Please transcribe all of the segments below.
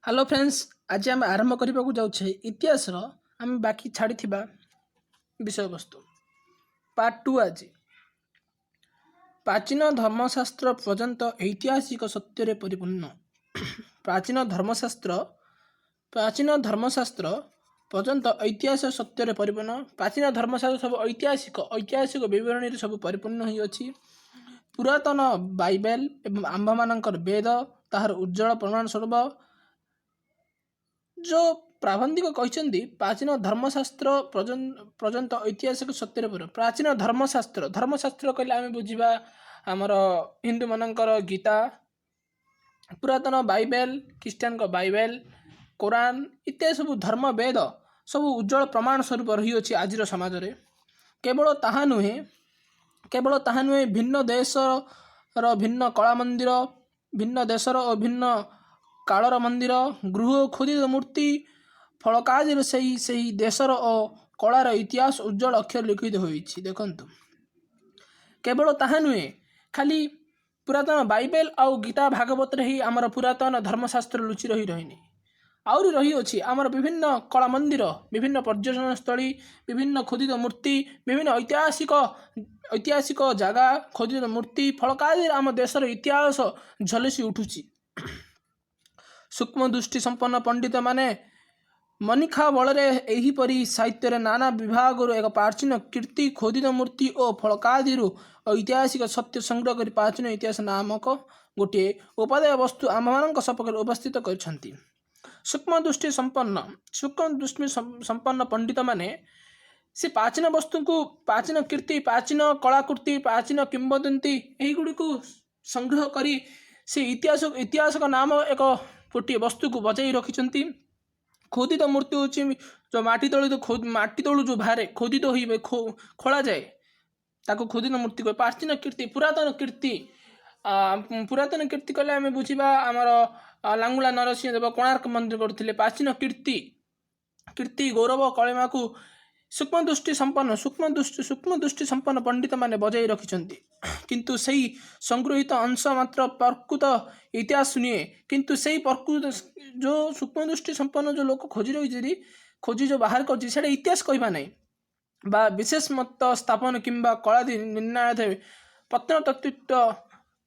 Hello friends, आज आम आरंभ करने जाऊे इतिहास आम बाकी छाड़ी विषय वस्तु पार्ट 2। आज प्राचीन धर्मशास्त्र पर्यंत ऐतिहासिक सत्य परिपूर्ण। प्राचीन धर्मशास्त्र पर्यंत ऐतिहासिक सत्य परिपूर्ण। प्राचीन धर्मशास्त्र सब ऐतिहासिक विवरणी सब परिपूर्ण होती। पुरातन बाइबल एवं आम्भमानंकर वेद ताहार उज्जवल प्रमाण स्वरूप जो प्राबंधिक कहते प्राचीन धर्मशास्त्र पर्यंत ऐतिहासिक सत्य पर। प्राचीन धर्मशास्त्र कहले आम बुझा आमर हिंदू मानकर गीता, पुरातन बाइबल ख्रीस्टान का बाइबल, कुरान इत्यादि सब धर्म वेद सब उज्जवल प्रमाण स्वरूप रही आज समाज रे। केवल ताहा नुहे भिन्न देश भिन्न कला मंदिर, भिन्न देशर और भिन्न कालर मंदिर, गृह खोदित मूर्ति फलकादि से देशर और कलार इतिहास उज्जवल अक्षर लिखित होई। देखंतु केवल ताहा नुहे खाली पुरातन बाइबल आउ गीता भागवत रे ही आमर पुरातन धर्मशास्त्र लुचि रही आउरी रही अछि आमर विभिन्न कला मंदिर, विभिन्न पर्यटन स्थली, विभिन्न खोदित मूर्ति, विभिन्न ऐतिहासिक जगह खोदित मूर्ति फलकादि आम देशर इतिहास झलसी उठुछि। सूक्ष्म दृष्टि संपन्न पंडित माने मनिखा बलरे एहीपरि साहित्य नाना विभाग एक प्राचीन कीर्ति खोदित मूर्ति और फलकादि ऐतिहासिक सत्य संग्रह कर प्राचीन इतिहास नामक गोटे उपादेय वस्तु आमମାନଙ୍କ सपक्षରେ उपस्थित କରିଛନ୍ତି। सूक्ष्म दृष्टि संपन्न पंडित माने से प्राचीन वस्तु को प्राचीन कीर्ति, प्राचीन कलाकृति, प्राचीन किंवदंती यही गुड़ी को संग्रह करी से इतिहास का नाम एक गोटे वस्तु को बजाई रखिंट। खोदित मूर्ति हूँ जो माटी तलू जो बाहर खोदित हो खोला जाए ताको खोदित मूर्ति कहे। प्राचीन कीर्ति पुरातन कीर्ति कहले आम बुझा आमर लांगुला नरसिंह देव कोणार्क मंदिर करते। प्राचीन कीर्ति गौरव कलिमा को सूक्ष्म दृष्टि संपन्न पंडित माने बजाई रखिंट। किंतु सही संग्रहित अंश मात्र प्रकृत इतिहास सुनिए। किंतु सही प्रकृत जो सूक्ष्म दृष्टि संपन्न जो लोक खोजी रही खोजी जो बाहर कर इतिहास कहवा नहीं बा विशेष मत स्थापन किंबा कलादि निर्णय थे।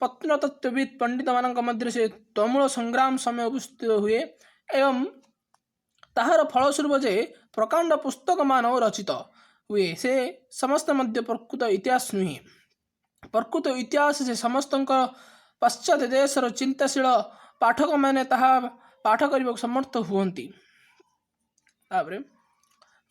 प्रत्नतत्वविद पंडित मान मध्य से तमूल संग्राम समय उपस्थित हुए एवं ताहार फलस्वरूप जे प्रकांड पुस्तक मान रचित हुए से समस्त मध्य प्रकृत इतिहास नुहे। प्रकृत इतिहास से समस्त पश्चात देशर चिंताशील पाठक मैंने ताहा पाठ करने समर्थ हुंती।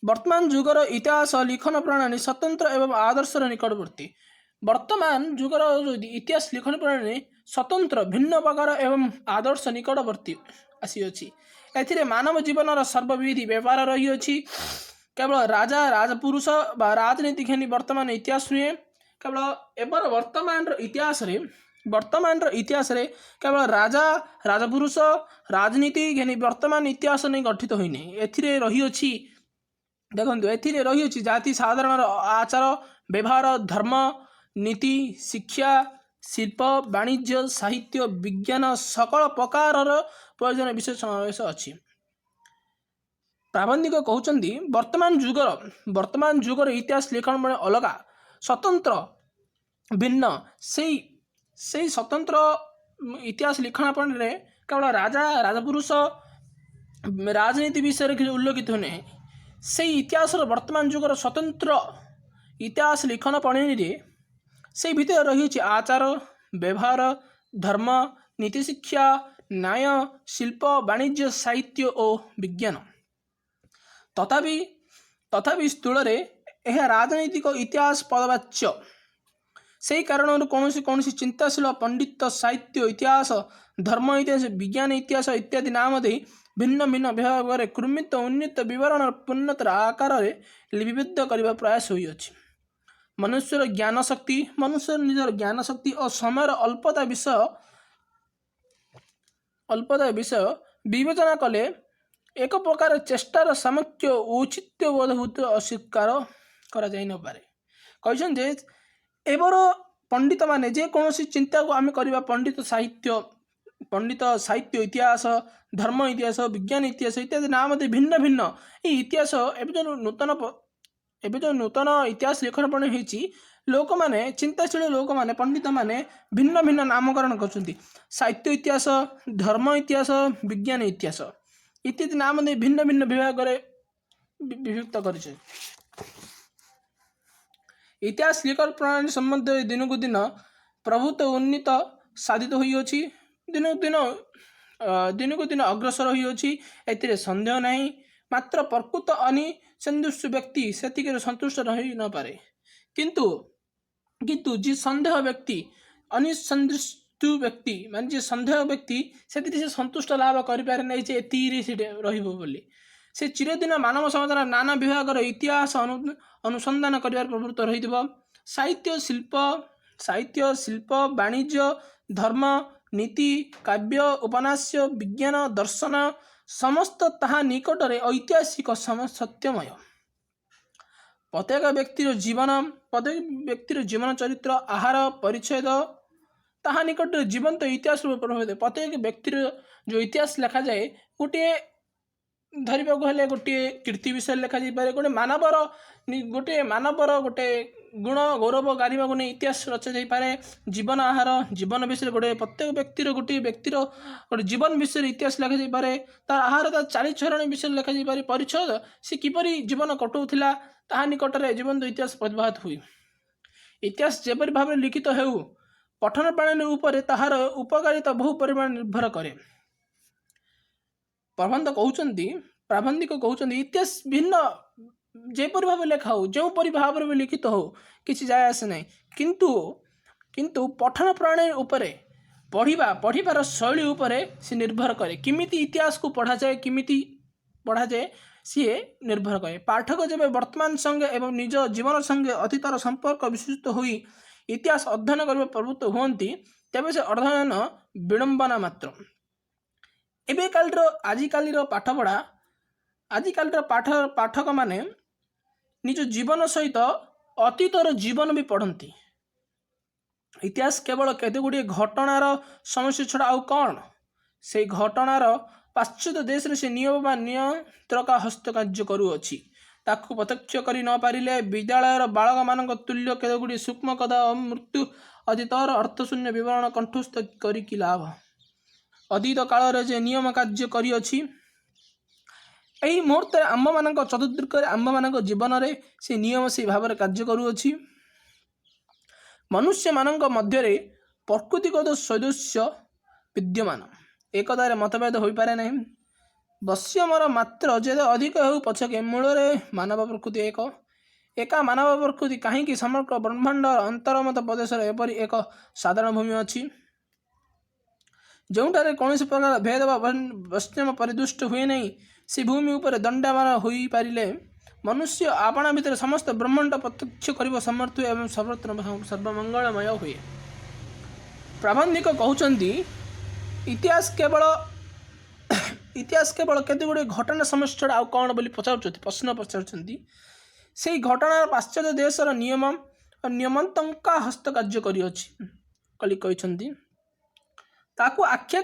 वर्तमान जुगर इतिहास लिखन प्रणाली स्वतंत्र एवं आदर्शर निकटवर्ती। वर्तमान जुगर इतिहास लिखन प्रणाली स्वतंत्र भिन्न प्रकार एवं आदर्श निकटवर्ती आसी। एथिरे मानव जीवन सर्वविधि व्यवहार रही अछि। केवल राजा राजपुरुष बा राजनीति घेनी वर्तमान इतिहास नुहे। केवल एबर वर्तमान इतिहास रे केवल राजा राजपुरुष राजनीति घेनी वर्तमान इतिहास नहीं गठित होइने। एथिरे रही अछि देखंतु एथिरे रही अछि जाति साधारण आचार व्यवहार, धर्म, नीति, शिक्षा, शिल्प, वाणिज्य, साहित्य, विज्ञान सकल प्रकार प्रयोजन विषय समावेश अछि। प्राबंधिक कहउचंदी वर्तमान जुगर इतिहास लेखन में अलगा स्वतंत्र भिन्न से स्वतंत्र इतिहास लिखन पर केवल राजा राजपुरुष राजनीति विषय उल्लेखित होने से इतिहास वर्तमान जुगर स्वतंत्र इतिहास लिखन प्रणाली से भितर रही आचार व्यवहार, धर्म, नीति, शिक्षा, न्याय, शिल्प, वाणिज्य, साहित्य और विज्ञान। तथापि स्थूल यह राजनैतिक इतिहास पदवाच्य। से कारण कौन चिंताशील पंडित साहित्य इतिहास, धर्म इतिहास, विज्ञान इतिहास इत्यादि नाम दे भिन्न भिन्न विभाग में क्रमित उन्नीत विवरण पूर्णतर आकार लिपिबद्ध करने प्रयास होई अछि। मनुष्यर ज्ञान शक्ति और समय अल्पता विषय विवेचना कले एक प्रकार चेष्टार सामर्थ्य औचित्य बोधभूत अस्वीकार करा जाई न पारे। कहछन जे एबर पंडित माने जे कौन चिंता को आम करवा पंडित साहित्य पंडित साहित्य इतिहास धर्म इतिहास विज्ञान इतिहास इत्यादि नाम मध्य भिन्न भिन्न ये इतिहास एवं जो नूतन इतिहास लेखन प्रणाली होती लोक मैंने चिंताशील लोक मैंने पंडित मैंने भिन्न भिन्न नामकरण कर साहित्य इतिहास धर्म इतिहास विज्ञान इतिहास इत्यादि नाम मध्य भिन्न भिन्न विभाग विभक्त कर इतिहास लेखन प्रणाली संबंध दिन को दिन प्रभुत्व उन्नीत साधित होइछि दिन को दिन अग्रसर होइछि एथिरे संदेह नहीं मात्र प्रकृत अनिसंतुष्ट व्यक्ति सेतिके संतुष्ट रही न पारे किंतु किंतु जी संदेह व्यक्ति अनिसंतुष्ट व्यक्ति मान जे संदेह व्यक्ति से संतुष्ट लाभ करें नहीं जे एतिरे से रहिबो बोली से चिरदिन मानव समाजर नाना विभाग इतिहास अनुसंधान कर प्रवृत्त रही साहित्य शिल्प वाणिज्य धर्म नीति काव्य उपन्यास विज्ञान दर्शन समस्त ताहा निकटरे ऐतिहासिक सत्यमय प्रत्येक व्यक्तिर जीवन चरित्र आहार परिच्छेद ताहा निकटरे जीवंत इतिहास प्रभावित प्रत्येक व्यक्तिर जो इतिहास लिखा जाए गोटे धरवा हेले गोटे कीर्ति विषय लिखा जापे गोटे मानवर गोटे गुण गौरव गारिबा नहीं इतिहास रचा जापे जीवन आहार जीवन विषय गोटे प्रत्येक व्यक्तिर गोटे जीवन विषय इतिहास लिखा जापे तार आहार तार चालीचरण विषय लिखा जापे परिच्छेद सी किपरि जीवन कटाऊला ताहा निकटरे जीवंत इतिहास प्रतिभात हुए इतिहास जेपरि भाव लिखित हो पठन प्रणाली उपर ताहार उपकारिता बहु परिमाण निर्भर करे प्राबंधिक कहते इतिहास भिन्न जेपरि भाव लेखा हो जो परि भाव में लिखित हो किसी जाए आसे ना किंतु पठन प्रणाली उपरे पढ़िबार शैली उपरे से निर्भर करे किमिति इतिहास को पढ़ा जाए सी निर्भर करे पाठक जब वर्तमान संगे एवं निज जीवन संगे अतीतर संपर्क विस्तृत हुई इतिहास अध्ययन करने प्रवृत्त हुंती तेबे से अध्ययन विडंबना मात्र एबेकाल आजिकाली पाठपढ़ा आजिकाल पाठक माने निज जीवन सहित अतीतर जीवन भी पढ़ती इतिहास केवल केते गुडी घटनार समस्या छड़ा आउ कौन से घटनार पाश्चात्य देश रे से नियम बा नियंत्रक हस्तकार्य करुअछि ताकू प्रत्यक्ष करि न पारिले विद्यालयर बालक मानक तुल्य केते गुडी सूक्ष्म कथा मृत्यु अतीतर अर्थशून्य विवरण कंठस्थ करी कि लाभ अतीत काल रे जे नियम कार्य करिअछि एही मुहूर्त आम्भ मानक चतुर्दिक आम्भ मानक जीवन रे से नियम से भाव कार्य करुअछि मनुष्य मानक मध्य प्रकृतिगत सदस्य विद्यमान एकतार मतभेद हो पारे ना वश्यमर मात्र जे अधिक हो पछके मूल मानव प्रकृति एका मानव प्रकृति कहीं समग्र ब्रह्मांड अंतर्मत प्रदेश एपरी एक साधारण भूमि अच्छी जोठारे कौन प्रकार भेदभाव वैष्णव परिदुष्ट हुए नहीं से भूमि उपर दंडामान हो पारे मनुष्य आपणा भितर समस्त ब्रह्मांड प्रत्यक्ष कर समर्थ एवं सर्वमंगलमय हुए प्राबंधिक कहते इतिहास केवल केते गुड़े घटना समस्या आउ कौन बोली प्रश्न पचार से घटना पाश्चात्य देशर नियम नियमंतंका हस्तकार्य करी ताकू आख्या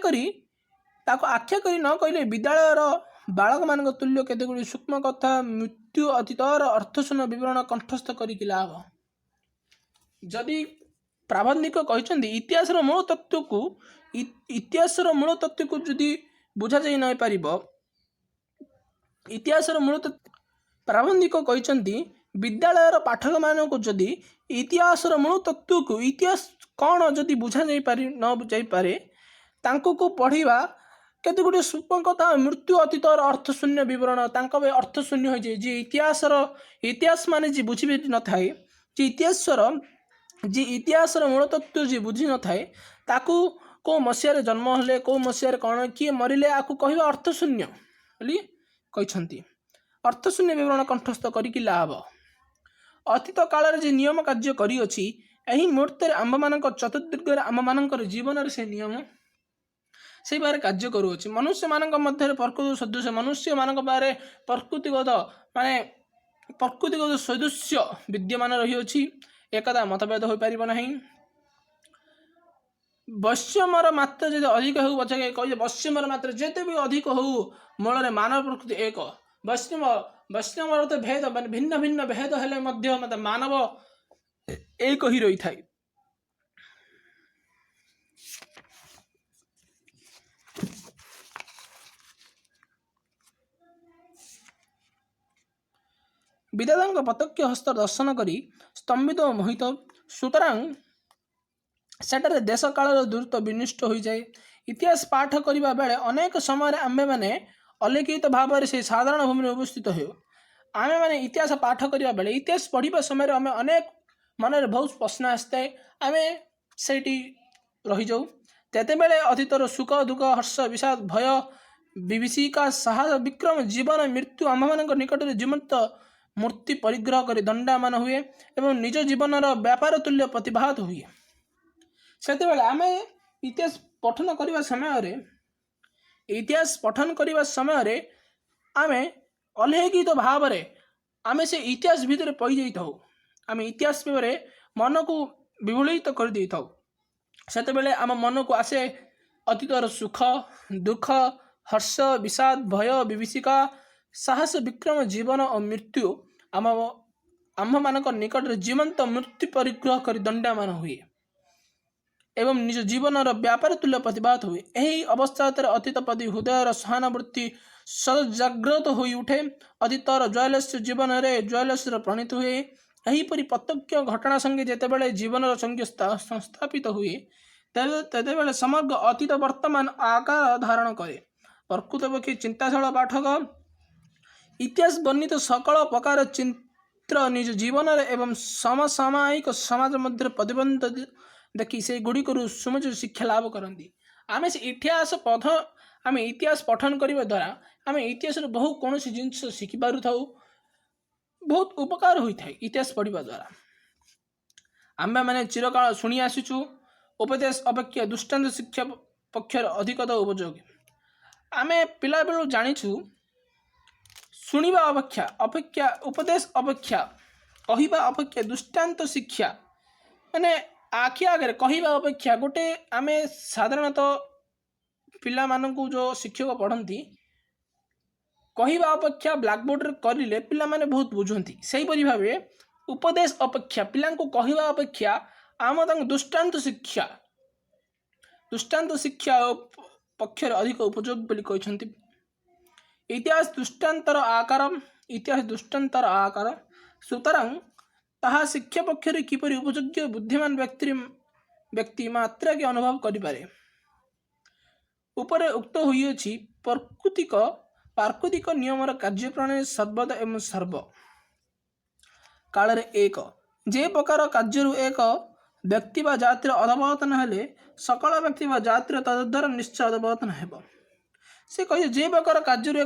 करी न कहले विद्यालयर बालक मान तुल्य केते गुड़ी सूक्ष्म कथा मृत्यु अतीतर अर्थशून्य विवरण कंठस्थ करी कि लाभ जदि प्राबंधिक कहते इतिहासर मूल तत्व को जदि बुझा जाई न पारिबो इतिहासर मूल प्राबंधिक कहते विद्यालयर पाठक मान को जदि इतिहासर मूल तत्व को इतिहास कौन जदि बुझा जाई पारि न बुझाई पारे तांको को पढ़िबा केते गुटे सूक्ष्म कथा मृत्यु अतीतर अर्थशून्य विवरण अर्थशून्य हो जाए जे इतिहास माने जे बुझी न थाए जे इतिहासर मूल तत्व जे बुझी न थाए ताकू को मसीह जन्म हेले को मसीह कौन किए मरिले आपको कहवा अर्थशून्य बोली कहते अर्थशून्य विवरण कंठस्थ करी लाभ अतीत काल जे नियम कार्य करिअछि एही मुहूर्त आम्भ मानक चतुर्दिग आम्भ मानक जीवन से नियम से बारे कार्य करुअछि मनुष्य मानक मध्य प्रकृति सदृश मनुष्य मानक बारे प्रकृतिगत माने प्रकृतिगत सदृश्य विद्यमान रही एकदा मतभेद हो पारिब नहीं ବୈଷମ୍ୟର ମାତ୍ରା ଯଦି ଅଧିକ ହେଉ ପଛକେ କହିଲେ ବୈଷମ୍ୟର ମାତ୍ରା ଯେତେ ବି ଅଧିକ ହଉ ମୂଳରେ ମାନବ ପ୍ରକୃତି ଏକ। ବୈଷମ୍ୟର ତ ଭେଦ ମାନେ ଭିନ୍ନ ଭିନ୍ନ ଭେଦ ହେଲେ ମଧ୍ୟ ମତେ ମାନବ ଏକ ହିଁ ରହିଥାଏ। ବିଧାତାଙ୍କ ପ୍ରତ୍ୟକ୍ଷ ହସ୍ତ ଦର୍ଶନ କରି ସ୍ତମ୍ଭିତ ଓ ମୋହିତ, ସୁତରାଂ ସେଠାରେ ଦେଶ କାଳର ଦ୍ରୁତ ବିନଷ୍ଟ ହୋଇଯାଏ। ଇତିହାସ ପାଠ କରିବା ବେଳେ ଅନେକ ସମୟରେ ଆମ୍ଭେମାନେ ଅଲିଖିତ ଭାବରେ ସେହି ସାଧାରଣ ଭୂମିରେ ଉପସ୍ଥିତ ହେଉ। ଆମେମାନେ ଇତିହାସ ପାଠ କରିବା ବେଳେ ଇତିହାସ ପଢ଼ିବା ସମୟରେ ଆମେ ଅନେକ ମନରେ ବହୁତ ପ୍ରଶ୍ନ ଆସିଥାଏ, ଆମେ ସେଇଠି ରହିଯାଉ। ତେତେବେଳେ ଅତୀତର ସୁଖ ଦୁଃଖ ହର୍ଷ ବିଷାଦ ଭୟ ବିଭୀଷିକା ସାହସ ବିକ୍ରମ ଜୀବନ ମୃତ୍ୟୁ ଆମ୍ଭମାନଙ୍କ ନିକଟରେ ଜୀବନ୍ତ ମୂର୍ତ୍ତି ପରିଗ୍ରହ କରି ଦଣ୍ଡାୟମାନ ହୁଏ ଏବଂ ନିଜ ଜୀବନର ବ୍ୟାପାର ତୁଲ୍ୟ ପ୍ରତିଭାତ ହୁଏ। ସେତେବେଳେ ଆମେ ଇତିହାସ ପଠନ କରିବା ସମୟରେ ଆମେ ଅଲୌକିକ ଭାବରେ ଆମେ ସେ ଇତିହାସ ଭିତରେ ପଡ଼ିଯାଇଥାଉ। ଆମେ ଇତିହାସ ଭାବରେ ମନକୁ ବିଭଳିତ କରିଦେଇଥାଉ। ସେତେବେଳେ ଆମ ମନକୁ ଆସେ ଅତୀତର ସୁଖ ଦୁଃଖ ହର୍ଷ ବିଷାଦ ଭୟ ବିଭୀଷିକା ସାହସ ବିକ୍ରମ ଜୀବନ ଓ ମୃତ୍ୟୁ ଆମ୍ଭମାନଙ୍କ ନିକଟରେ ଜୀବନ୍ତ ମୂର୍ତ୍ତି ପରିଗ୍ରହ କରି ଦଣ୍ଡାୟମାନ ହୁଏ ଏବଂ ନିଜ ଜୀବନର ବ୍ୟାପାର ତୁଲ୍ୟ ପ୍ରତିଭାତ ହୁଏ। ଏହି ଅବସ୍ଥାରେ ଅତୀତ ପ୍ରତି ହୃଦୟର ସହାନୁଭୂତି ସଜାଗ୍ରତ ହୋଇ ଉଠେ। ଅତୀତର ଜୟଲସ୍ୟ ଜୀବନରେ ଜୟଲସ୍ୟର ପ୍ରଣୀତ ହୁଏ। ଏହିପରି ପ୍ରତ୍ୟକ୍ଷ ଘଟଣା ସଙ୍ଗେ ଯେତେବେଳେ ଜୀବନର ସଙ୍ଗେ ସଂସ୍ଥାପିତ ହୁଏ ତେତେବେଳେ ସମଗ୍ର ଅତୀତ ବର୍ତ୍ତମାନ ଆକାର ଧାରଣ କରେ। ପ୍ରକୃତପକ୍ଷେ ଚିନ୍ତାଶୀଳ ପାଠକ ଇତିହାସ ବର୍ଣ୍ଣିତ ସକଳ ପ୍ରକାର ଚିତ୍ର ନିଜ ଜୀବନରେ ଏବଂ ସମସାମୟିକ ସମାଜ ମଧ୍ୟରେ ପ୍ରତିବନ୍ଧ ଦେଖି ସେଗୁଡ଼ିକରୁ ସମୁଚିତ ଶିକ୍ଷା ଲାଭ କରନ୍ତି। ଆମେ ଇତିହାସ ପଠନ କରିବା ଦ୍ୱାରା ଆମେ ଇତିହାସରୁ ବହୁ କୌଣସି ଜିନିଷ ଶିଖିପାରୁଥାଉ, ବହୁତ ଉପକାର ହୋଇଥାଏ। ଇତିହାସ ପଢ଼ିବା ଦ୍ୱାରା ଆମ୍ଭେମାନେ ଚିରକାଳ ଶୁଣି ଆସିଛୁ, ଉପଦେଶ ଅପେକ୍ଷା ଦୃଷ୍ଟାନ୍ତ ଶିକ୍ଷା ପକ୍ଷରେ ଅଧିକତର ଉପଯୋଗୀ। ଆମେ ପିଲାବେଳୁ ଜାଣିଛୁ, ଶୁଣିବା ଅପେକ୍ଷା ଉପଦେଶ ଅପେକ୍ଷା କହିବା ଅପେକ୍ଷା ଦୃଷ୍ଟାନ୍ତ ଶିକ୍ଷା ମାନେ ଆଖି ଆଗରେ କହିବା ଅପେକ୍ଷା ଗୋଟେ ଆମେ ସାଧାରଣତଃ ପିଲାମାନଙ୍କୁ ଯେଉଁ ଶିକ୍ଷକ ପଢ଼ନ୍ତି କହିବା ଅପେକ୍ଷା ବ୍ଲାକବୋର୍ଡ଼ରେ କରିଲେ ପିଲାମାନେ ବହୁତ ବୁଝନ୍ତି। ସେହିପରି ଭାବେ ଉପଦେଶ ଅପେକ୍ଷା ପିଲାଙ୍କୁ କହିବା ଅପେକ୍ଷା ତାଙ୍କୁ ଦୃଷ୍ଟାନ୍ତ ଶିକ୍ଷା ପକ୍ଷରେ ଅଧିକ ଉପଯୋଗ ବୋଲି କହିଛନ୍ତି। ଇତିହାସ ଦୃଷ୍ଟାନ୍ତର ଆକାର, ସୁତରାଂ ତାହା ଶିକ୍ଷା ପକ୍ଷରେ କିପରି ଉପଯୋଗ୍ୟ ବୁଦ୍ଧିମାନ ବ୍ୟକ୍ତି ମାତ୍ରାକେ ଅନୁଭବ କରିପାରେ। ଉପରେ ଉକ୍ତ ହୋଇଅଛି ପ୍ରାକୃତିକ ନିୟମର କାର୍ଯ୍ୟପ୍ରଣାଳୀ ସର୍ବଦା ଏବଂ ସର୍ବ କାଳରେ ଏକ। ଯେ ପ୍ରକାର କାର୍ଯ୍ୟରୁ ଏକ ବ୍ୟକ୍ତି ବା ଜାତିର ଅଧପତନ ହେଲେ ସକଳ ବ୍ୟକ୍ତି ବା ଜାତିର ତଦ୍ଦ୍ୱାରା ନିଶ୍ଚୟ ଅଧପତନ ହେବ। ସେ କହିଲେ ଯେ ପ୍ରକାର କାର୍ଯ୍ୟରୁ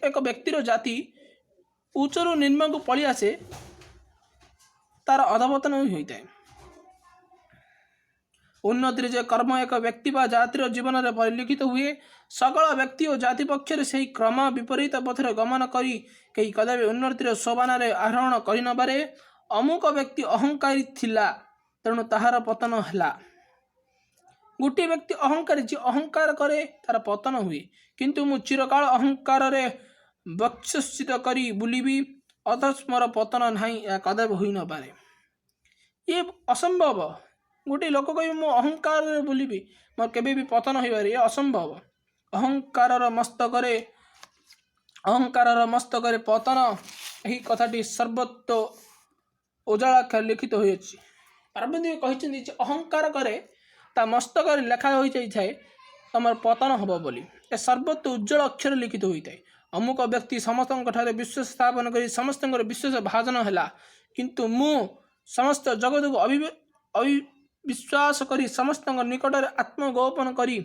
ଏକ ବ୍ୟକ୍ତିର ଜାତି ଉଚ୍ଚରୁ ନିମ୍ନକୁ ପଳି ଆସେ ତାର ଅଧପତନ ହୋଇଥାଏ। ଉନ୍ନତିରେ ଯେ କର୍ମ ଏକ ବ୍ୟକ୍ତି ବା ଜାତିର ଜୀବନରେ ପରିଲକ୍ଷିତ ହୁଏ ସକଳ ବ୍ୟକ୍ତି ଓ ଜାତି ପକ୍ଷରେ ସେହି କ୍ରମ ବିପରୀତ ପଥରେ ଗମନ କରି କେହି କଦାପି ଉନ୍ନତିର ସୋପାନରେ ଆରୋହଣ କରିନପାରେ। ଅମୁକ ବ୍ୟକ୍ତି ଅହଙ୍କାରୀ ଥିଲା ତେଣୁ ତାହାର ପତନ ହେଲା। ଗୋଟିଏ ବ୍ୟକ୍ତି ଅହଙ୍କାରୀ, ଯିଏ ଅହଙ୍କାର କରେ ତାର ପତନ ହୁଏ। କିନ୍ତୁ ମୁଁ ଚିରକାଳ ଅହଙ୍କାରରେ ବକ୍ଷସ୍ଥିତ କରି ବୁଲିବି ଅଥଚ ମୋର ପତନ ନାହିଁ, ଏହା କଦାପି ହୋଇନପାରେ। ଇଏ ଅସମ୍ଭବ। ଗୋଟିଏ ଲୋକ କହିବ ମୁଁ ଅହଙ୍କାରରେ ବୁଲିବି, ମୋର କେବେ ବି ପତନ ହୋଇପାରେ, ଏ ଅସମ୍ଭବ। ଅହଙ୍କାରର ମସ୍ତକରେ ପତନ, ଏହି କଥାଟି ସର୍ବତ୍ର ଉଜାଳାକ୍ଷରେ ଲିଖିତ ହୋଇଅଛି। ପାର୍ବତୀ କହିଛନ୍ତି ଯେ ଅହଙ୍କାର କରେ ତା ମସ୍ତକରେ ଲେଖା ହୋଇଯାଇଥାଏ ତମର ପତନ ହେବ ବୋଲି। ଏ ସର୍ବତ୍ର ଉଜ୍ଜଳ ଅକ୍ଷରେ ଲିଖିତ ହୋଇଥାଏ। ଅମୁକ ବ୍ୟକ୍ତି ସମସ୍ତଙ୍କ ଠାରେ ବିଶ୍ୱାସ ସ୍ଥାପନ କରି ସମସ୍ତଙ୍କର ବିଶ୍ୱାସ ଭାଜନ ହେଲା, କିନ୍ତୁ ମୁଁ ସମସ୍ତ ଜଗତକୁ ଅବିଶ୍ୱାସ କରି ସମସ୍ତଙ୍କ ନିକଟରେ ଆତ୍ମଗୋପନ କରି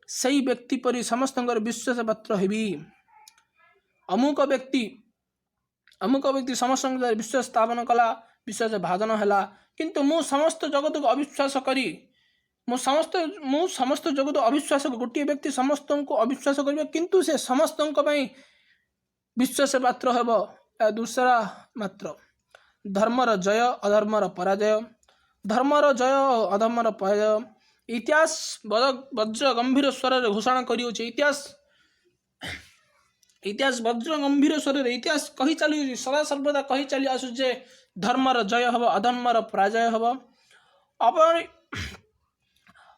ସେହି ବ୍ୟକ୍ତି ପରି ସମସ୍ତଙ୍କର ବିଶ୍ୱାସ ପାତ୍ର ହେବି। ଅମୁକ ବ୍ୟକ୍ତି ସମସ୍ତଙ୍କ ଦ୍ୱାରା ବିଶ୍ୱାସ ସ୍ଥାପନ କଲା, ବିଶ୍ୱାସ ଭାଜନ ହେଲା, କିନ୍ତୁ ମୁଁ ସମସ୍ତ ଜଗତକୁ ଅବିଶ୍ୱାସ କରି ମୁଁ ସମସ୍ତ ଜଗତ ଅବିଶ୍ୱାସ, ଗୋଟିଏ ବ୍ୟକ୍ତି ସମସ୍ତଙ୍କୁ ଅବିଶ୍ୱାସ କରିବ କିନ୍ତୁ ସେ ସମସ୍ତଙ୍କ ପାଇଁ ବିଶ୍ୱାସ ପାତ୍ର ହେବ, ଏହା ଦୂଷରା ମାତ୍ର। ଧର୍ମର ଜୟ ଅଧର୍ମର ପରାଜୟ। ଧର୍ମର ଜୟ ଅଧର୍ମର ପରାଜୟ। ଇତିହାସ ବଜ୍ର ଗମ୍ଭୀର ସ୍ୱରରେ ଘୋଷଣା କରିଅଛି। ଇତିହାସ ବଜ୍ର ଗମ୍ଭୀର ସ୍ୱରରେ ଇତିହାସ କହି ଚାଲୁଛି, ସଦା ସର୍ବଦା କହି ଚାଲି ଆସୁଛି ଯେ ଧର୍ମର ଜୟ ହେବ, ଅଧର୍ମର ପରାଜୟ ହେବ।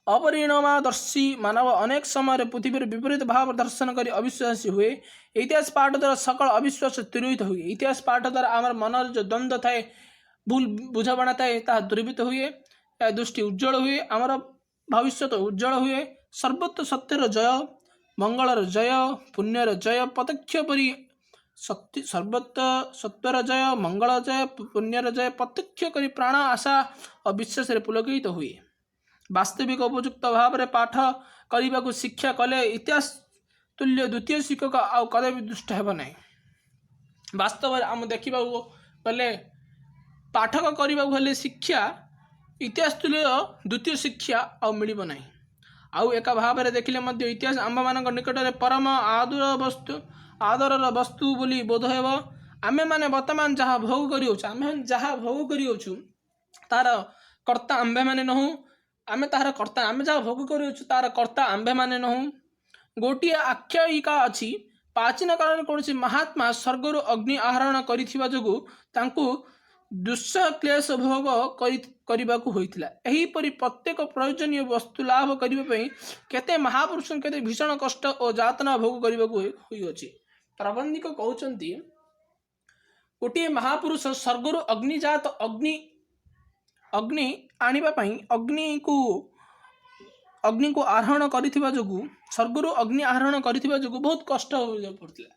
ଅପରିଣମଦର୍ଶୀ ମାନବ ଅନେକ ସମୟରେ ପୃଥିବୀର ବିପରୀତ ଭାବ ଦର୍ଶନ କରି ଅବିଶ୍ୱାସୀ ହୁଏ। ଇତିହାସ ପାଠ ଦ୍ୱାରା ସକଳ ଅବିଶ୍ୱାସ ଦୂରୀଭୂତ ହୁଏ। ଇତିହାସ ପାଠ ଦ୍ୱାରା ଆମର ମନରେ ଯେଉଁ ଦ୍ୱନ୍ଦ୍ୱ ଥାଏ, ଭୁଲ ବୁଝାମଣା ଥାଏ, ତାହା ଦୂରୀଭୂତ ହୁଏ। ଏହା ଦୃଷ୍ଟି ଉଜ୍ଜଳ ହୁଏ, ଆମର ଭବିଷ୍ୟତ ଉଜ୍ଜଳ ହୁଏ। ସର୍ବତ୍ର ସତ୍ୟର ଜୟ, ମଙ୍ଗଳର ଜୟ, ପୁଣ୍ୟର ଜୟ ପ୍ରତ୍ୟକ୍ଷ ପରି ସର୍ବତ୍ର ସତ୍ୟର ଜୟ, ମଙ୍ଗଳ ଜୟ, ପୁଣ୍ୟର ଜୟ ପ୍ରତ୍ୟକ୍ଷ କରି ପ୍ରାଣ, ଆଶା ଓ ବିଶ୍ୱାସରେ ପୁଲକିତ ହୁଏ। ବାସ୍ତବିକ ଉପଯୁକ୍ତ ଭାବରେ ପାଠ କରିବାକୁ ଶିକ୍ଷା କଲେ ଇତିହାସ ତୁଲ୍ୟ ଦ୍ୱିତୀୟ ଶିକ୍ଷକ ଆଉ କଦାପି ଦୁଷ୍ଟ ହେବ ନାହିଁ। ବାସ୍ତବରେ ଆମେ ଦେଖିବାକୁ ଗଲେ ପାଠକ କରିବାକୁ ହେଲେ ଶିକ୍ଷା ଇତିହାସ ତୁଲ୍ୟ ଦ୍ୱିତୀୟ ଶିକ୍ଷା ଆଉ ମିଳିବ ନାହିଁ। ଆଉ ଏକ ଭାବରେ ଦେଖିଲେ ମଧ୍ୟ ଇତିହାସ ଆମ୍ଭମାନଙ୍କ ନିକଟରେ ପରମ ଆଦରର ବସ୍ତୁ ବୋଲି ବୋଧ ହେବ। ଆମେମାନେ ବର୍ତ୍ତମାନ ଯାହା ଭୋଗ କରିଅଛୁ ତାହାର କର୍ତ୍ତା ଆମ୍ଭେମାନେ ନୋହୁଁ। ଆମେ ଯାହା ଭୋଗ କରିଅଛୁ ତାହାର କର୍ତ୍ତା ଆମ୍ଭେମାନେ ନୋହୁଁ। ଗୋଟିଏ ଆଖ୍ୟାୟିକା ଅଛି, ପ୍ରାଚୀନ କାଳରେ କୌଣସି ମହାତ୍ମା ସ୍ୱର୍ଗରୁ ଅଗ୍ନି ଆହରଣ କରିଥିବା ଯୋଗୁଁ ତାଙ୍କୁ ଦୁଃସହ କ୍ଲେଶ ଭୋଗ କରିବାକୁ ହୋଇଥିଲା। ଏହିପରି ପ୍ରତ୍ୟେକ ପ୍ରୟୋଜନୀୟ ବସ୍ତୁ ଲାଭ କରିବା ପାଇଁ କେତେ ମହାପୁରୁଷଙ୍କୁ କେତେ ଭୀଷଣ କଷ୍ଟ ଓ ଯାତନା ଭୋଗ କରିବାକୁ ହୋଇଅଛି। ପ୍ରବନ୍ଧିକ କହୁଛନ୍ତି, ଗୋଟିଏ ମହାପୁରୁଷ ସ୍ୱର୍ଗରୁ ଅଗ୍ନି ଆଣିବା ପାଇଁ ଅଗ୍ନିକୁ ଆରୋହଣ କରିଥିବା ଯୋଗୁଁ, ସ୍ୱର୍ଗରୁ ଅଗ୍ନି ଆରୋହଣ କରିଥିବା ଯୋଗୁଁ ବହୁତ କଷ୍ଟ ପଡୁଥିଲା।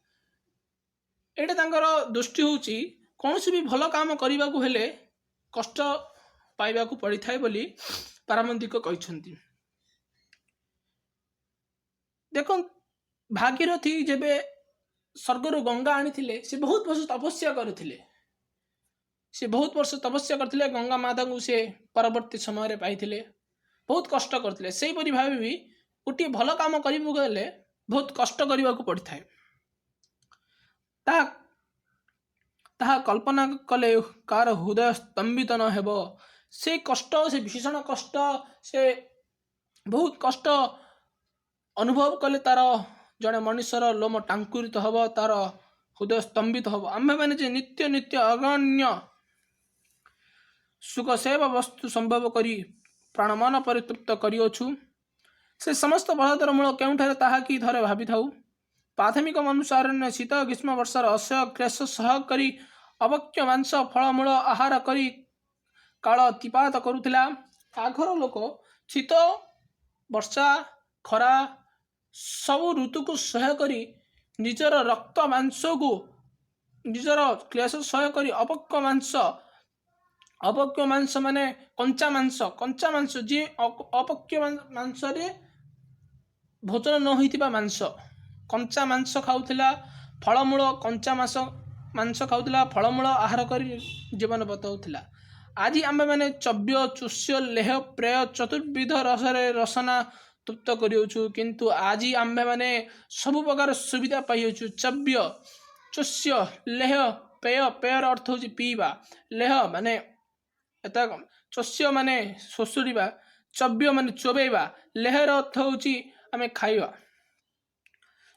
ଏଇଟା ତାଙ୍କର ଦୃଷ୍ଟି ହେଉଛି କୌଣସି ବି ଭଲ କାମ କରିବାକୁ ହେଲେ କଷ୍ଟ ପାଇବାକୁ ପଡ଼ିଥାଏ ବୋଲି ପାରମାର୍ଥିକ କହିଛନ୍ତି। ଦେଖନ୍ତୁ, ଭାଗୀରଥୀ ଯେବେ ସ୍ୱର୍ଗରୁ ଗଙ୍ଗା ଆଣିଥିଲେ, ସେ ବହୁତ ବର୍ଷ ତପସ୍ୟା କରିଥିଲେ। ଗଙ୍ଗା ମାତାଙ୍କୁ ସେ ପରବର୍ତ୍ତୀ ସମୟରେ ପାଇଥିଲେ, ବହୁତ କଷ୍ଟ କରିଥିଲେ। ସେହିପରି ଭାବେ ବି ଗୋଟିଏ ଭଲ କାମ କରିବାକୁ ହେଲେ ବହୁତ କଷ୍ଟ କରିବାକୁ ପଡ଼ିଥାଏ। ତାହା କଳ୍ପନା କଲେ କାହାର ହୃଦୟ ସ୍ତମ୍ଭିତ ନ ହେବ। ସେ କଷ୍ଟ, ସେ ଭୀଷଣ କଷ୍ଟ, ସେ ବହୁତ କଷ୍ଟ ଅନୁଭବ କଲେ ତାର ଜଣେ ମଣିଷର ଲୋମ ଟାଙ୍କୁରିତ ହେବ, ତାର ହୃଦୟ ସ୍ତମ୍ଭିତ ହେବ। ଆମ୍ଭେମାନେ ଯେ ନିତ୍ୟ ଅଗଣ୍ୟ ସୁଖ ସେବା ବସ୍ତୁ ସମ୍ଭବ କରି ପ୍ରାଣମାନ ପରିତୃପ୍ତ କରିଅଛୁ, ସେ ସମସ୍ତ ପଦାର୍ଥର ମୂଳ କେଉଁଠାରେ ତାହା କି ଥରେ ଭାବିଥାଉ। ପ୍ରାଥମିକ ମନୁଷ୍ୟାରଣ୍ୟ ଶୀତ ଗ୍ରୀଷ୍ମ ବର୍ଷର ଅସହ୍ୟ କ୍ଲେଶ ସହ କରି ଅବକ୍ଷ ମାଂସ ଫଳମୂଳ ଆହାର କରି କାଳ ଅତିବାହିତ କରୁଥିଲା। ଆଗର ଲୋକ ଶୀତ ବର୍ଷା ଖରା ସବୁ ଋତୁକୁ ସହ୍ୟ କରି ନିଜର ରକ୍ତ ମାଂସକୁ ନିଜର କ୍ଲେଶ ସହ୍ୟ କରି ଅପକ୍ଷ ମାଂସ ମାନେ କଞ୍ଚା ମାଂସ ଯିଏ ଅପକ୍ଷ ମାଂସରେ ଭୋଜନ ନ ହୋଇଥିବା ମାଂସ, କଞ୍ଚା ମାଂସ ଖାଉଥିଲା। ଫଳମୂଳ କଞ୍ଚା ମାଂସ ଖାଉଥିଲା, ଫଳମୂଳ ଆହାର କରି ଜୀବନ ବତାଉଥିଲା। ଆଜି ଆମ୍ଭେମାନେ ଚବ୍ୟ ଚୋଷ୍ୟ ଲେହ ପ୍ରେୟ ଚତୁର୍ବିଧ ରସରେ ରସନା ତୃପ୍ତ କରିଅଛୁ। କିନ୍ତୁ ଆଜି ଆମ୍ଭେମାନେ ସବୁ ପ୍ରକାର ସୁବିଧା ପାଇଅଛୁ। ଚବ୍ୟ ଚୋଷ୍ୟ ଲେହ ପେୟର ଅର୍ଥ ହେଉଛି ପିଇବା, ଲେହ ମାନେ ଚୋଷ୍ୟ ମାନେ ଶୋଷୁରିବା, ଚବ୍ୟ ମାନେ ଚୋବେଇବା, ଲେହର ଅର୍ଥ ହେଉଛି ଆମେ ଖାଇବା।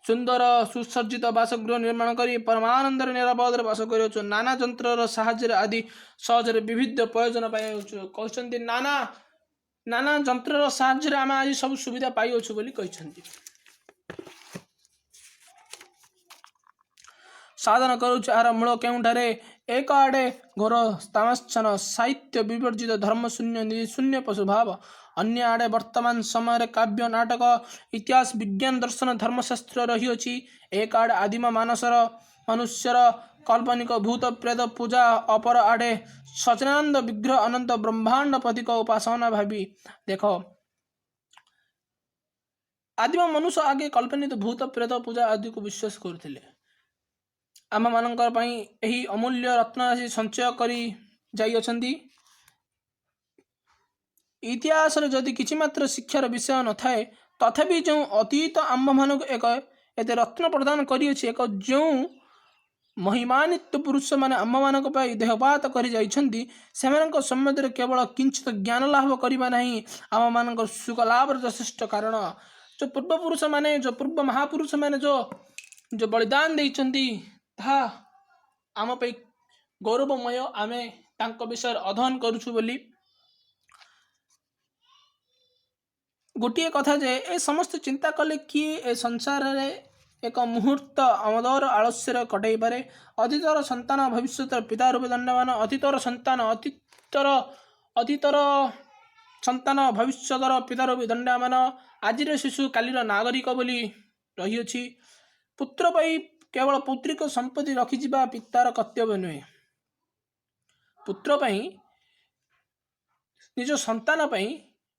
ସୁନ୍ଦର ସୁସଜ୍ଜିତ ବାସଗୃହ ନିର୍ମାଣ କରି ପରମାନନ୍ଦରେ ନିରାପଦରେ ବାସ କରିଅଛୁ। ନାନା ଯନ୍ତ୍ରର ସାହାଯ୍ୟରେ ଆଦି ସହଜରେ ବିବିଧ ପ୍ରୟୋଜନ ପାଇଅଛୁ। କହିଛନ୍ତି ନାନା ଯନ୍ତ୍ରର ସାହାଯ୍ୟରେ ଆମେ ଆଜି ସବୁ ସୁବିଧା ପାଇଅଛୁ ବୋଲି କହିଛନ୍ତି। ସାଧନ କରୁଛୁ ଏହାର ମୂଳ କେଉଁଠାରେ? ଏକ ଆଡ଼େ ଘୋର ସ୍ତାମଚ୍ଛନ ସାହିତ୍ୟ ବିବର୍ଜିତ ଶୂନ୍ୟ ପଶୁଭାବ, ଅନ୍ୟ ଆଡ଼େ ବର୍ତ୍ତମାନ ସମୟରେ କାବ୍ୟ ନାଟକ ଇତିହାସ ବିଜ୍ଞାନ ଦର୍ଶନ ଧର୍ମଶାସ୍ତ୍ର ରହିଅଛି। ଏକ ଆଡ଼େ ଆଦିମ ମନୁଷ୍ୟର କାଳ୍ପନିକ ଭୂତ ପ୍ରେତ ପୂଜା, ଅପର ଆଡ଼େ ସଚ୍ଚିଦାନନ୍ଦ ବିଗ୍ରହ ଅନନ୍ତ ବ୍ରହ୍ମାଣ୍ଡ ପତିକ ଉପାସନା। ଭାବି ଦେଖ, ଆଦିମ ମନୁଷ୍ୟ ଆଗେ କଳ୍ପନିତ ଭୂତ ପ୍ରେତ ପୂଜା ଆଦିକୁ ବିଶ୍ୱାସ କରୁଥିଲେ। ଆମମାନଙ୍କର ପାଇଁ ଏହି ଅମୂଲ୍ୟ ରତ୍ନରାଶି ସଞ୍ଚୟ କରି ଯାଇଅଛନ୍ତି। ଇତିହାସରେ ଯଦି କିଛି ମାତ୍ର ଶିକ୍ଷାର ବିଷୟ ନଥାଏ, ତଥାପି ଯେଉଁ ଅତୀତ ଆମ୍ଭମାନଙ୍କୁ ଏତେ ରତ୍ନ ପ୍ରଦାନ କରିଅଛି, ଯେଉଁ महिमान्वित पुरुष मैंने आम मान देहपात कर सम्बन्ध केवल किंचित ज्ञान लाभ करना नहीं आम मान सुख लाभ यथेष्ट कारण। जो पूर्वपुरुष मैंने जो पूर्व महापुरुष मैंने जो जो बलिदान देइछन्ति ताहा आम पे गौरवमय आमे तांको विषय अध्ययन करूछु बोली गोटे कथा जे ए समस्त चिंता कले किए ए संसार रे एक मुहूर्त आमदर आलस्य कटई पारे। अतीतर संतान भविष्य पिता रूप दंडमान अतीतर संतान अतीतर संतान भविष्यतर पिता रूप दंडमान आजिर शिशु कालीर नागरिक बोली रही अछि। पुत्र पाई केवल पुत्रिक संपत्ति रखिजिबा पितार कर्तव्य नुहे। पुत्र पाई निज संतान पाई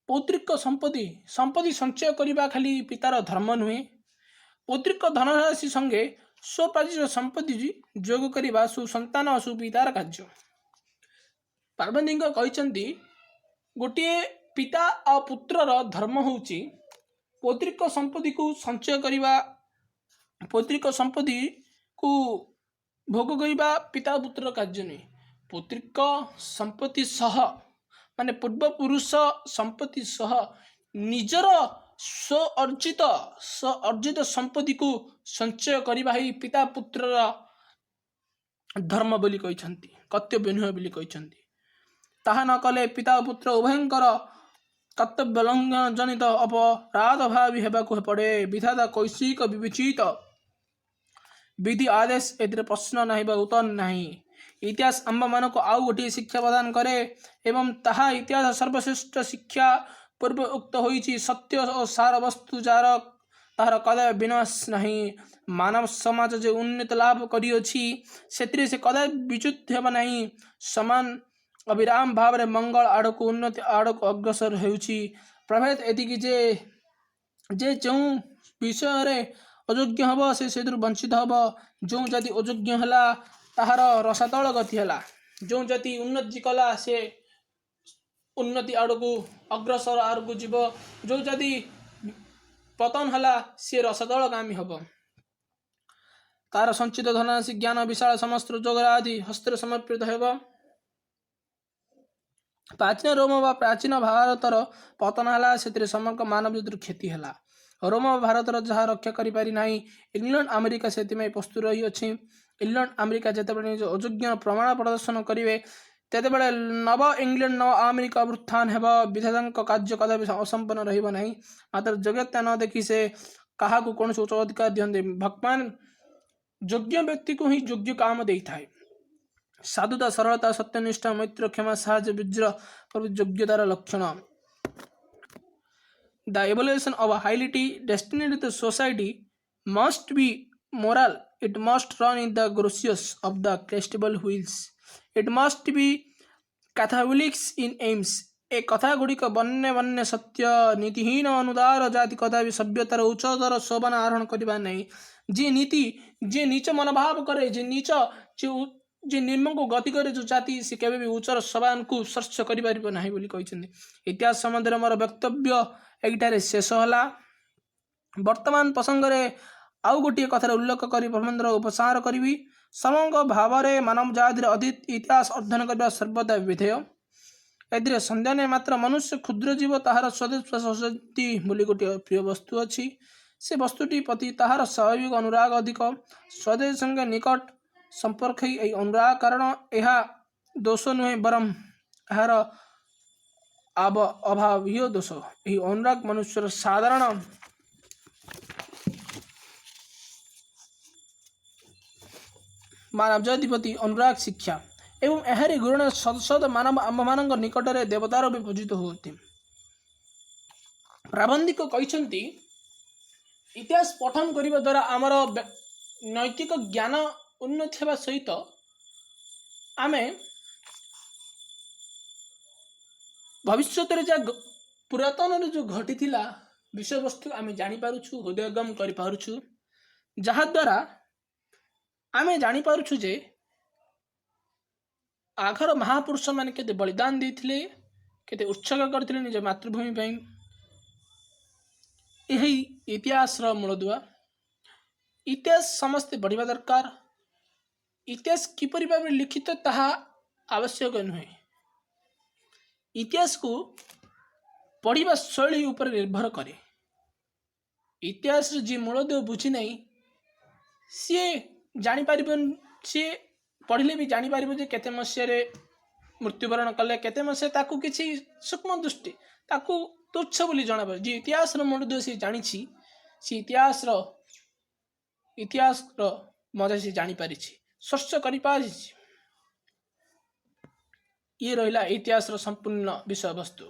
पौत्रिक संपत्ति संचय करने खाली पितार धर्म नुहे। पौत्रिक धनराशि संगे स्वप्राजित संपत्ति जोग करने सुसंतान सुपितार कार्य। पार्वती कहते गोटे पिता और पुत्रर धर्म होउची पौत्रिक संपत्ति को संचय करने पौत्रिक संपत्ति को भोग करने पिता पुत्र कार्य नुहे। पौत्रिक संपत्ति सह माने पूर्वपुरुष संपत्ति सह निजर स्व अर्जित संपत्ति को संचय करने ही पिता पुत्र धर्म बोली कहते कर्तव्य नुहे बोली कहते। ताहा न कले पिता पुत्र उभयंकर कर्तव्य लंघन जनित अपराध भावी हेबाकु पड़े। विधाता कैसिक विवेचित विधि आदेश एतिर प्रश्न नहीं बा उत्तर नहीं। इतिहास आंब मान को आउ गोटे शिक्षा प्रदान करे एवं ताहा इतिहास सर्वश्रेष्ठ शिक्षा पूर्व उक्त होइछि। सत्य और सार वस्तु जार तार कदापि विनाश नहीं। मानव समाज जो उन्नति लाभ करियोछि सेतिरे से कदापि विच्युत हेबा नहीं। समान अविराम भाव रे मंगल आड़क उन्नति आड़क अग्रसर हेउछि। प्रभेद एतिकी जे जो विषय रे अयोग्य हम से वंचित हम। जो जाति अयोग्य है ताहार रसातल गति है। जो जाति उन्नति कला से उन्नति आड़क अग्रसर आड़क जीव। जो जाति पतन है सी रसातल गामी हम। तार संचित धनराशि ज्ञान विशाल समस्त जोगर आदि हस्तर समर्पित हेब। प्राचीन रोम व प्राचीन भारतर पतन है से समग्र मानव जातिर क्षति है। रोम भारतर जहाँ रक्षा करि ना इंग्लैंड अमेरिका से प्रस्तुत रही अच्छी। इंग्लैंड अमेरिका जितेबाला निज अयोग्य प्रमाण प्रदर्शन करेंगे तेबे नव इंग्लैंड नव अमेरिका उत्थान हेब। विधाता कार्य कदापि असंपन्न रहिबा नहीं। मात्र योग्यता न देखी से क्या कौन उच्च अधिकार दिखते। भगवान योग्य व्यक्ति को ही योग्य काम दे थाए। साधुता सरलता सत्यनिष्ठा मैत्र क्षमा साहस विज्र प्रभृति योग्यतार लक्षण। The evaluation of a highly destined society must be moral. It must run in the grossius of the castable wheels. It must be catholics in aims. ए कथा गुड़िक बन्य बन्य सत्य नीतिहीन अनुदार जाति कदापि सभ्यतार उच्चतर शोभन आरोहण करवा नहीं। जे नीति जे नीच मनोभाव करे जे नीच जे निम्न को गति करे जो जाति से केबे भी उच्चर सभान को सर्च करि परिबो नाही बोली कहछन्ती। इतिहास संबंध मोर वक्तव्य एटारे शेष होला। वर्तमान प्रसंग रे आउ गोटे कथार उल्लेख करी प्रबंधर उपसार करी। समग्र भाव में मानव जातिर अतीत इतिहास अध्ययन करने सर्वदा विधेय। एथिरे संदेह नहीं मात्र मनुष्य क्षुद्र जीव ताहार स्वदेश संस्कृति बोली गोटे प्रिय वस्तु अच्छी। से वस्तुटी प्रति ताहार स्वाभाविक अनुराग अधिक। स्वदेश संगे निकट संपर्क ही अनुराग कारण यह दोष नुहे बरम यार अभाव ही दोष। यही अनुराग मनुष्यर साधारण मानव जाति प्रति अनुराग शिक्षा एवं एहारी गुण सद मानव आम मान निकट में देवतार भी पूजित होती। प्राबंधिक कहते इतिहास पठन करने द्वारा आमर नैतिक ज्ञान उन्नति होगा सहित आमे भविष्य पुरातन जो घटी विषय वस्तु आम जानीपु हृदयगम करूँ। जहाद्वारा आमे जानीपु जे आघर महापुरुष मैंने केते बलिदान देते केते उत्सर्ग करते निज मातृभूमि पर। यही इतिहास मूलदुआ। इतिहास समस्ते बढ़िया दरकार। इतिहास किपरि भाबरे लिखित ताहा आवश्यक नुहे। इतिहास को पढ़िबा शैली उपर निर्भर करे। इतिहास जी मूलदुआ बुझी नहीं सी जानी पारिबन, सी पढ़िले भी जानी पारिबो जे केते मसिया मृत्युवरण कले, केते मसिया ताकू किछि सूक्ष्म दृष्टि ताकू तुच्छ बोली जଣା पड़े। जे इतिहास रो मूलदुआ सी जानिछि, सी इतिहास रो मजा सी जानी पारिछि, स्पर्श करि पारिछि। ये रहिला इतिहास रो संपूर्ण विषय वस्तु।